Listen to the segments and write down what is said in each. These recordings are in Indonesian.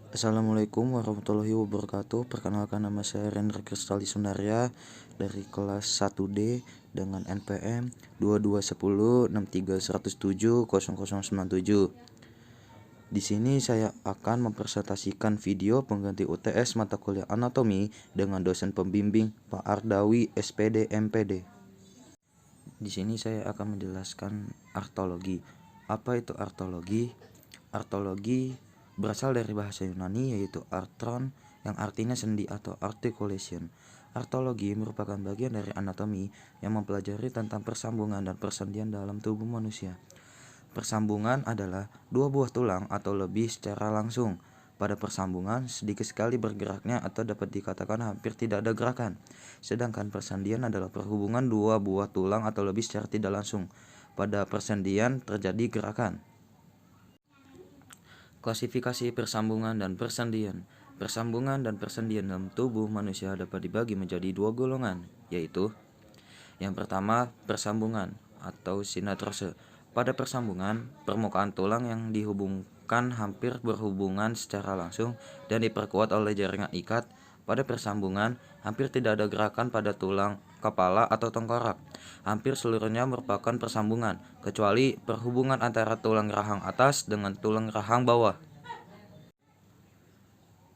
Assalamualaikum warahmatullahi wabarakatuh. Perkenalkan, nama saya Rendra Kristali Sundarya dari kelas 1D dengan NPM 221063100097. Di sini saya akan mempresentasikan video pengganti UTS mata kuliah anatomi dengan dosen pembimbing Pak Ardawi SPD MPD. Di sini saya akan menjelaskan artologi. Apa itu artologi? Artologi berasal dari bahasa Yunani yaitu artron yang artinya sendi atau articulation. Artologi merupakan bagian dari anatomi yang mempelajari tentang persambungan dan persendian dalam tubuh manusia. Persambungan adalah dua buah tulang atau lebih secara langsung. Pada persambungan sedikit sekali bergeraknya atau dapat dikatakan hampir tidak ada gerakan. Sedangkan persendian adalah perhubungan dua buah tulang atau lebih secara tidak langsung. Pada persendian terjadi gerakan. Klasifikasi persambungan dan persendian. Persambungan dan persendian dalam tubuh manusia dapat dibagi menjadi dua golongan, yaitu yang pertama, persambungan atau sinatrose. Pada persambungan, permukaan tulang yang dihubungkan hampir berhubungan secara langsung dan diperkuat oleh jaringan ikat. Pada persambungan, hampir tidak ada gerakan pada tulang kepala atau tengkorak. Hampir seluruhnya merupakan persambungan, kecuali perhubungan antara tulang rahang atas dengan tulang rahang bawah.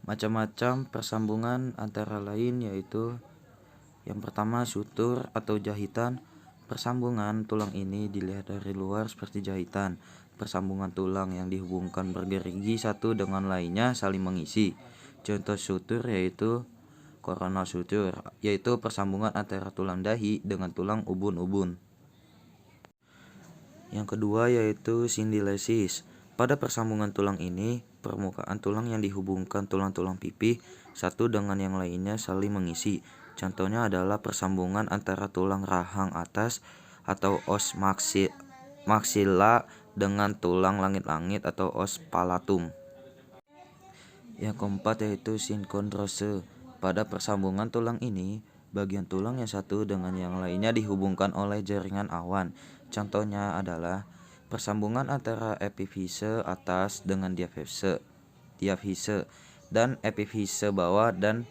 Macam-macam persambungan antara lain yaitu yang pertama, sutur atau jahitan. Persambungan tulang ini dilihat dari luar seperti jahitan. Persambungan tulang yang dihubungkan bergerigi satu dengan lainnya saling mengisi. Contoh sutur yaitu coronal suture, yaitu persambungan antara tulang dahi dengan tulang ubun-ubun. Yang kedua yaitu sindilesis. Pada persambungan tulang ini, permukaan tulang yang dihubungkan tulang-tulang pipi satu dengan yang lainnya saling mengisi. Contohnya adalah persambungan antara tulang rahang atas atau os maxilla dengan tulang langit-langit atau os palatum. Yang keempat yaitu sinkondrose. Pada persambungan tulang ini, bagian tulang yang satu dengan yang lainnya dihubungkan oleh jaringan awan. Contohnya adalah persambungan antara epifise atas dengan diafise dan epifise bawah. Dan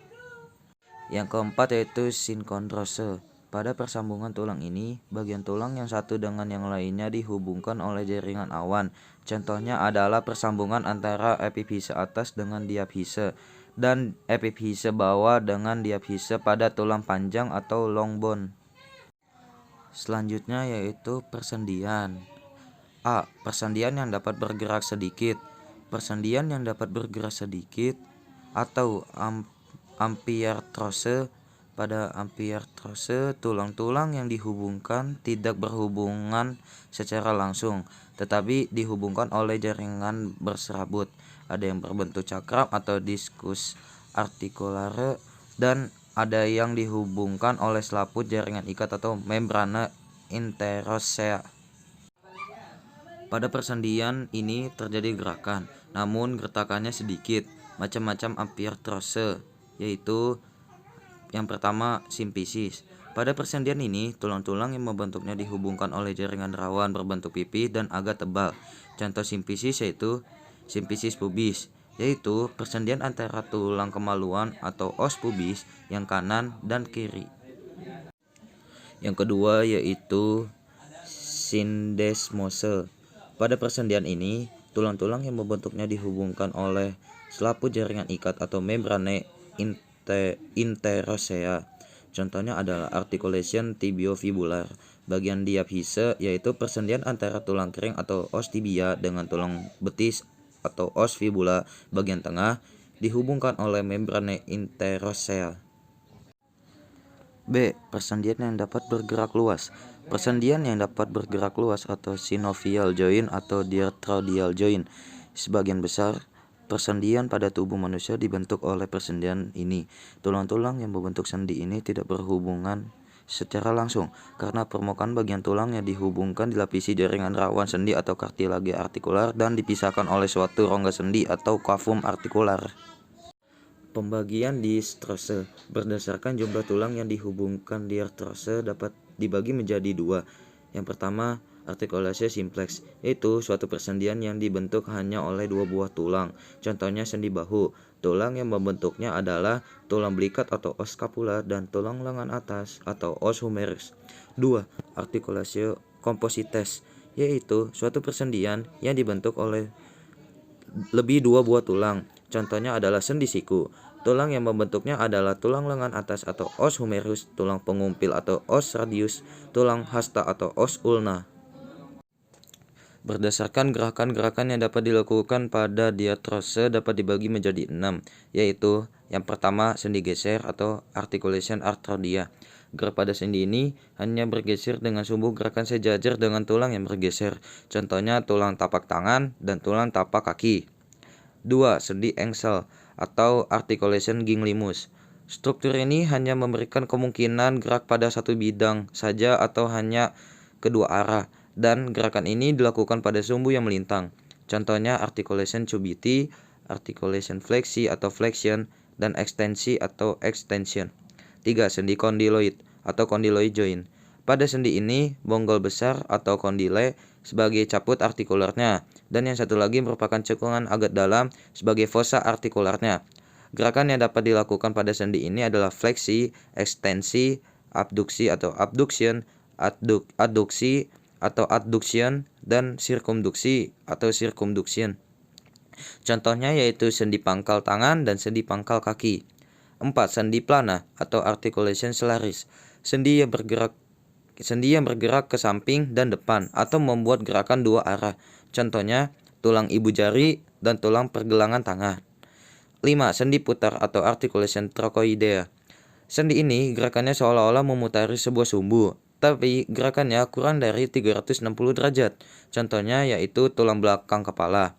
yang keempat yaitu sinkondrose. Pada persambungan tulang ini, bagian tulang yang satu dengan yang lainnya dihubungkan oleh jaringan awan. Contohnya adalah persambungan antara epifise atas dengan diafise dan epifise bawah dengan diafise pada tulang panjang atau long bone. Selanjutnya yaitu persendian. A. Persendian yang dapat bergerak sedikit. Persendian yang dapat bergerak sedikit atau ampiartrose. Pada ampiartrose, tulang-tulang yang dihubungkan tidak berhubungan secara langsung, tetapi dihubungkan oleh jaringan berserabut. Ada yang berbentuk cakram atau diskus articulare, dan ada yang dihubungkan oleh selaput jaringan ikat atau membrana interossea. Pada persendian ini terjadi gerakan, namun gertakannya sedikit. Macam-macam ampiartrose, yaitu yang pertama, simpisis. Pada persendian ini, tulang-tulang yang membentuknya dihubungkan oleh jaringan rawan berbentuk pipih dan agak tebal. Contoh simpisis yaitu simpisis pubis, yaitu persendian antara tulang kemaluan atau os pubis yang kanan dan kiri. Yang kedua yaitu syndesmose. Pada persendian ini, tulang-tulang yang membentuknya dihubungkan oleh selaput jaringan ikat atau membrane interossea. Contohnya adalah articulation tibiofibular. Bagian diafise yaitu persendian antara tulang kering atau os tibia dengan tulang betis atau os fibula bagian tengah dihubungkan oleh membrane interossea. B. Persendian yang dapat bergerak luas. Persendian yang dapat bergerak luas atau synovial joint atau diarthrodial joint. Sebagian besar persendian pada tubuh manusia dibentuk oleh persendian ini. Tulang-tulang yang membentuk sendi ini tidak berhubungan secara langsung karena permukaan bagian tulang yang dihubungkan dilapisi jaringan rawan sendi atau kartilage artikular dan dipisahkan oleh suatu rongga sendi atau cavum artikular. Pembagian distrose. Berdasarkan jumlah tulang yang dihubungkan diarthrose dapat dibagi menjadi dua. Yang pertama, Artikulasi simpleks, yaitu suatu persendian yang dibentuk hanya oleh dua buah tulang. Contohnya sendi bahu. Tulang yang membentuknya adalah tulang belikat atau os scapular dan tulang lengan atas atau os humerus. 2. Artikulasi komposites, yaitu suatu persendian yang dibentuk oleh lebih dua buah tulang. Contohnya adalah sendi siku. Tulang yang membentuknya adalah tulang lengan atas atau os humerus, tulang pengumpil atau os radius, tulang hasta atau os ulna. Berdasarkan gerakan-gerakan yang dapat dilakukan pada diatrose dapat dibagi menjadi 6, yaitu yang pertama sendi geser atau articulation arthrodia. Gerak pada sendi ini hanya bergeser dengan sumbu gerakan sejajar dengan tulang yang bergeser. Contohnya tulang tapak tangan dan tulang tapak kaki. 2. Sendi engsel atau articulation ginglimus. Struktur ini hanya memberikan kemungkinan gerak pada satu bidang saja atau hanya kedua arah, dan gerakan ini dilakukan pada sumbu yang melintang. Contohnya articulation cubiti, articulation fleksi atau flexion, dan ekstensi atau extension. 3. Sendi kondiloid atau condyloid joint. Pada sendi ini, bonggol besar atau kondile sebagai caput artikularnya, dan yang satu lagi merupakan cekungan agak dalam sebagai fossa artikularnya. Gerakan yang dapat dilakukan pada sendi ini adalah fleksi, ekstensi, abduksi atau abduction, adduksi atau adduction, dan sirkumduksi atau circumduction. Contohnya yaitu sendi pangkal tangan dan sendi pangkal kaki. 4. Sendi plana atau articulation solaris. Sendi yang bergerak ke samping dan depan atau membuat gerakan dua arah. Contohnya tulang ibu jari dan tulang pergelangan tangan. 5. Sendi putar atau articulation trochoidea. Sendi ini gerakannya seolah-olah memutari sebuah sumbu, tapi gerakannya kurang dari 360 derajat. Contohnya yaitu tulang belakang kepala.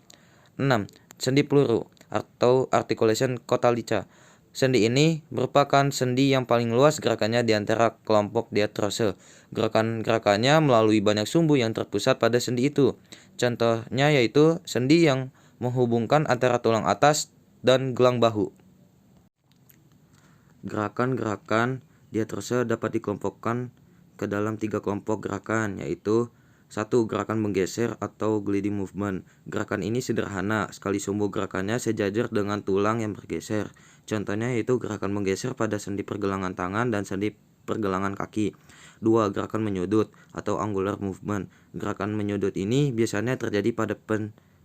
6. Sendi peluru atau articulation cotalica. Sendi ini merupakan sendi yang paling luas gerakannya di antara kelompok diatrose. Gerakan-gerakannya melalui banyak sumbu yang terpusat pada sendi itu. Contohnya yaitu sendi yang menghubungkan antara tulang atas dan gelang bahu. Gerakan-gerakan diatrose dapat dikelompokkan ke dalam 3 kelompok gerakan, yaitu 1. Gerakan menggeser atau gliding movement. Gerakan ini sederhana, sekali sumbu gerakannya sejajar dengan tulang yang bergeser. Contohnya yaitu gerakan menggeser pada sendi pergelangan tangan dan sendi pergelangan kaki. 2. Gerakan menyudut atau angular movement. Gerakan menyudut ini biasanya terjadi pada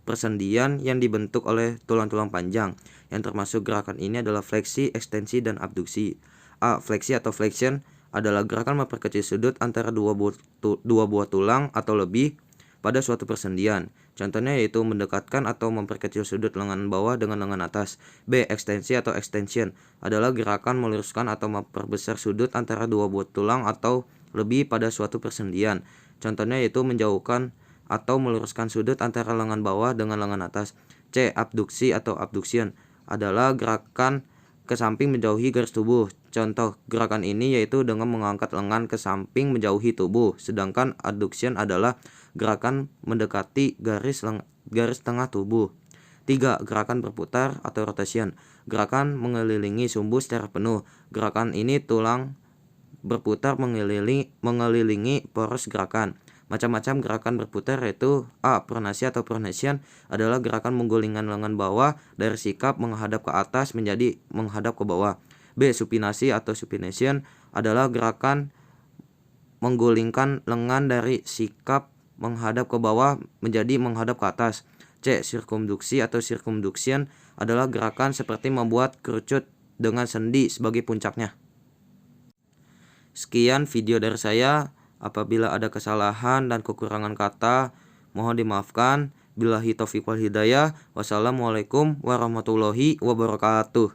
persendian yang dibentuk oleh tulang-tulang panjang. Yang termasuk gerakan ini adalah fleksi, ekstensi, dan abduksi. A. Fleksi atau flexion adalah gerakan memperkecil sudut antara dua buah tulang atau lebih pada suatu persendian. Contohnya yaitu mendekatkan atau memperkecil sudut lengan bawah dengan lengan atas. B. Ekstensi atau extension adalah gerakan meluruskan atau memperbesar sudut antara dua buah tulang atau lebih pada suatu persendian. Contohnya yaitu menjauhkan atau meluruskan sudut antara lengan bawah dengan lengan atas. C. Abduksi atau abduction adalah gerakan ke samping menjauhi garis tubuh. Contoh gerakan ini yaitu dengan mengangkat lengan ke samping menjauhi tubuh. Sedangkan adduction adalah gerakan mendekati garis tengah tubuh. 3. Gerakan berputar atau rotation. Gerakan mengelilingi sumbu secara penuh. Gerakan ini tulang berputar mengelilingi poros gerakan. Macam-macam gerakan berputar yaitu A. Pronasi atau pronation adalah gerakan menggulingkan lengan bawah dari sikap menghadap ke atas menjadi menghadap ke bawah. B. Supinasi atau supination adalah gerakan menggulingkan lengan dari sikap menghadap ke bawah menjadi menghadap ke atas. C. Sirkumduksi atau circumduction adalah gerakan seperti membuat kerucut dengan sendi sebagai puncaknya. Sekian video dari saya. Apabila ada kesalahan dan kekurangan kata, mohon dimaafkan. Billahi taufiq wal hidayah. Wassalamualaikum warahmatullahi wabarakatuh.